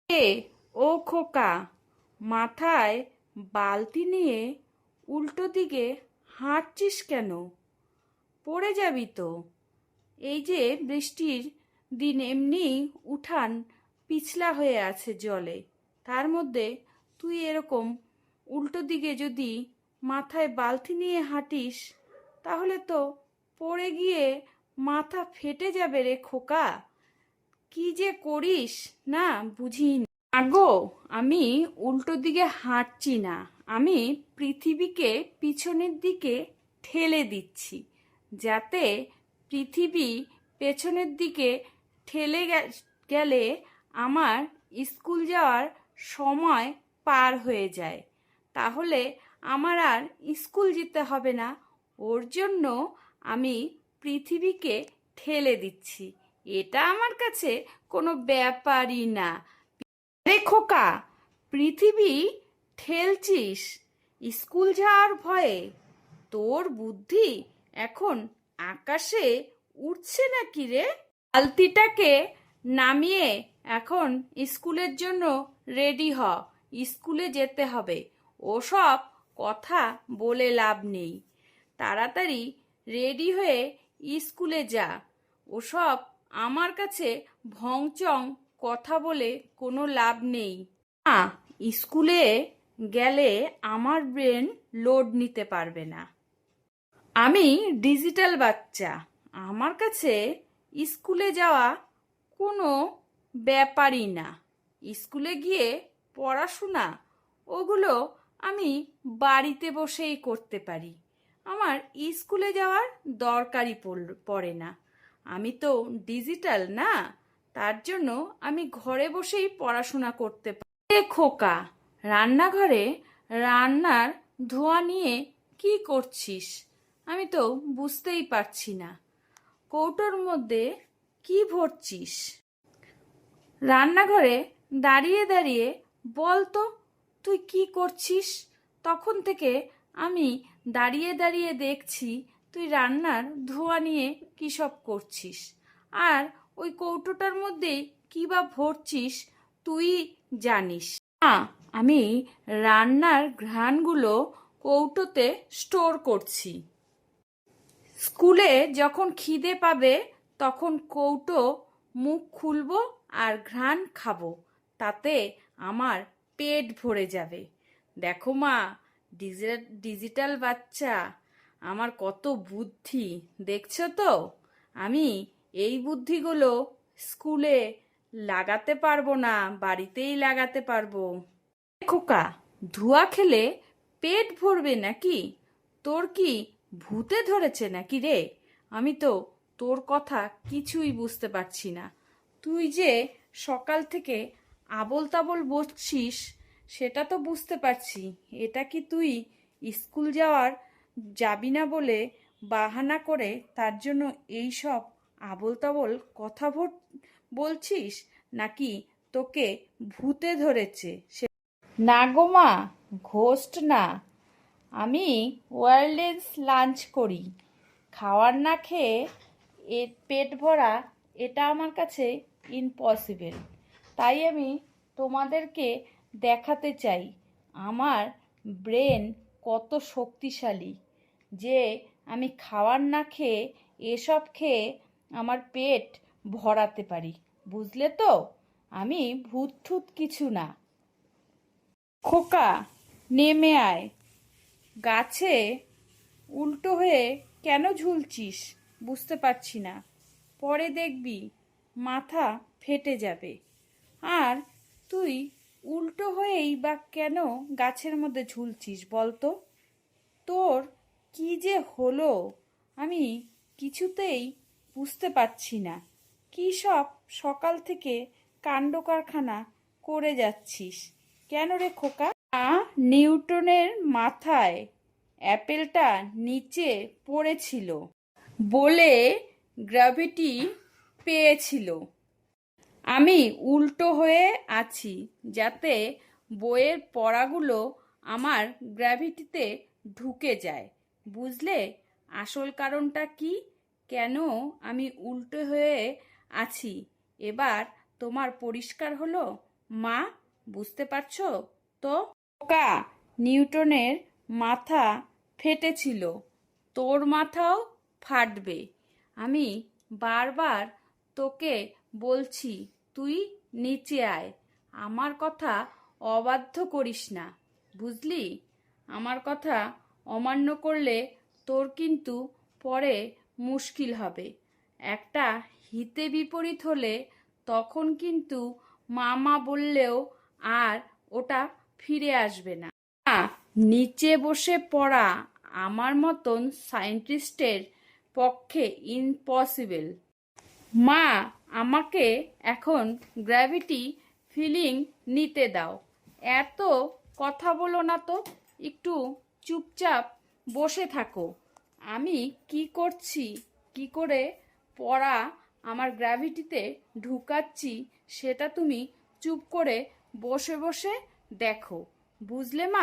এ ও খোকা, মাথায় বালতি নিয়ে উল্টো দিকে হাঁটছিস কেন? পড়ে যাবি তো। এই যে বৃষ্টির দিন, এমনি উঠান পিছলা হয়ে আছে জলে, তার মধ্যে তুই এরকম উল্টো দিকে যদি মাথায় বালতি নিয়ে হাঁটিস, তাহলে তো পড়ে গিয়ে মাথা ফেটে যাবে রে খোকা। কি যে করিস না, বুঝি না। আগো, আমি উল্টো দিকে হাঁটছি না, আমি পৃথিবীকে পিছনের দিকে ঠেলে দিচ্ছি, যাতে পৃথিবী পেছনের দিকে ঠেলে গেলে আমার স্কুল যাওয়ার সময় পার হয়ে যায়। তাহলে আমার আর স্কুল যেতে হবে না। ওর জন্য আমি পৃথিবীকে ঠেলে দিচ্ছি। এটা আমার কাছে কোনো ব্যাপারই না। রে খোকা, পৃথিবী ঠেলছিস স্কুল যাওয়ার ভয়ে? তোর বুদ্ধি এখন আকাশে উঠছে নাকি রে? বালতিটাকে নামিয়ে এখন স্কুলের জন্য রেডি হ। স্কুলে যেতে হবে। ওসব কথা বলে লাভ নেই। তাড়াতাড়ি রেডি হয়ে স্কুলে যা। ওসব আমার কাছে ভংচং কথা বলে কোনো লাভ নেই। না, স্কুলে গেলে আমার ব্রেন লোড নিতে পারবে না। আমি ডিজিটাল বাচ্চা, আমার কাছে স্কুলে যাওয়া কোনো ব্যাপারই না। স্কুলে গিয়ে পড়াশোনা, ওগুলো আমি বাড়িতে বসেই করতে পারি। আমার স্কুলে যাওয়ার দরকারই পড়ে না। আমি তো ডিজিটাল না, তার জন্য আমি ঘরে বসেই পড়াশোনা করতে পারি। এ খোকা, রান্নাঘরে রান্নার ধোঁয়া নিয়ে কি করছিস? আমি তো বুঝতেই পারছি না। কৌটোর মধ্যে কি ভরছিস? রান্নাঘরে দাঁড়িয়ে দাঁড়িয়ে বল তো, তুই কি করছিস? তখন থেকে আমি দাঁড়িয়ে দাঁড়িয়ে দেখছি তুই রান্নার ধোঁয়া নিয়ে কী সব করছিস। আর ওই কৌটোটার মধ্যে কী বা ভরছিস তুই জানিস। না, আমি রান্নার ঘ্রাণগুলো কৌটোতে স্টোর করছি। স্কুলে যখন খিদে পাবে, তখন কৌটো মুখ খুলবো আর ঘ্রাণ খাবো, তাতে আমার পেট ভরে যাবে। দেখো মা, ডিজিটাল বাচ্চা, আমার কত বুদ্ধি দেখছো তো। আমি এই বুদ্ধিগুলো স্কুলে লাগাতে পারবো না, বাড়িতেই লাগাতে পারবো। খোকা, ধোঁয়া খেলে পেট ভরবে নাকি? তোর কি ভূতে ধরেছে নাকি রে? আমি তো তোর কথা কিছুই বুঝতে পারছি না। তুই যে সকাল থেকে আবোল তাবোল বকছিস, সেটা তো বুঝতে পারছি। এটা কি তুই স্কুল যাবি না বলে বাহানা করে তার জন্য এই সব আবোল তাবোল কথা বলছিস, নাকি তোকে ভূতে ধরেছে? না গো মা, ঘোস্ট না। আমি ওয়ারলেস লাঞ্চ করি। খাওয়ার না খেয়ে পেট ভরা, এটা আমার কাছে ইম্পসিবল। তাই আমি তোমাদেরকে দেখাতে চাই আমার ব্রেন কত শক্তিশালী, যে আমি খাওয়ার না খেয়ে, এসব খেয়ে আমার পেট ভরাতে পারি। বুঝলে তো? আমি ভূত ঠুত কিছু না। খোকা, নেমে আয়। গাছে উল্টো হয়ে কেন ঝুলছিস বুঝতে পারছি না। পরে দেখবি মাথা ফেটে যাবে। আর তুই উল্টো হয়েই বা কেন গাছের মধ্যে ঝুলছিস বলতো? তোর কি যে হলো, আমি কিছুতেই বুঝতে পারছি না। কী সব সকাল থেকে কাণ্ড কারখানা করে যাচ্ছিস কেন রে খোকা? নিউটনের মাথায় অ্যাপেলটা নিচে পড়েছিল বলে গ্র্যাভিটি পেয়েছিল। আমি উল্টো হয়ে আছি যাতে বইয়ের পড়াগুলো আমার গ্র্যাভিটিতে ঢুকে যায়। বুঝলে আসল কারণটা কি, কেন আমি উল্টো হয়ে আছি? এবার তোমার পরিষ্কার হলো? মা, বুঝতে পারছো তো? খোকা, নিউটনের মাথা ফেটেছিল, তোর মাথাও ফাটবে। আমি বারবার তোকে বলছি, তুই নিচে আয়। আমার কথা অবাধ্য করিস না, বুঝলি? আমার কথা অমান্য করলে তোর কিন্তু পরে মুশকিল হবে। একটা হিতে বিপরীত হলে তখন কিন্তু মামা বললেও আর ওটা ফিরে আসবে না। নিচে বসে পড়া আমার মতন সায়েন্টিস্টের পক্ষে ইম্পসিবল। মা, আমাকে এখন গ্র্যাভিটি ফিলিং নিতে দাও। এত কথা বলো না তো, একটু চুপচাপ বসে থাকো। আমি কি করছি, কি করে পড়া আমার গ্র্যাভিটিতে ঢুকাচ্ছি সেটা তুমি চুপ করে বসে বসে দেখো, বুঝলে মা?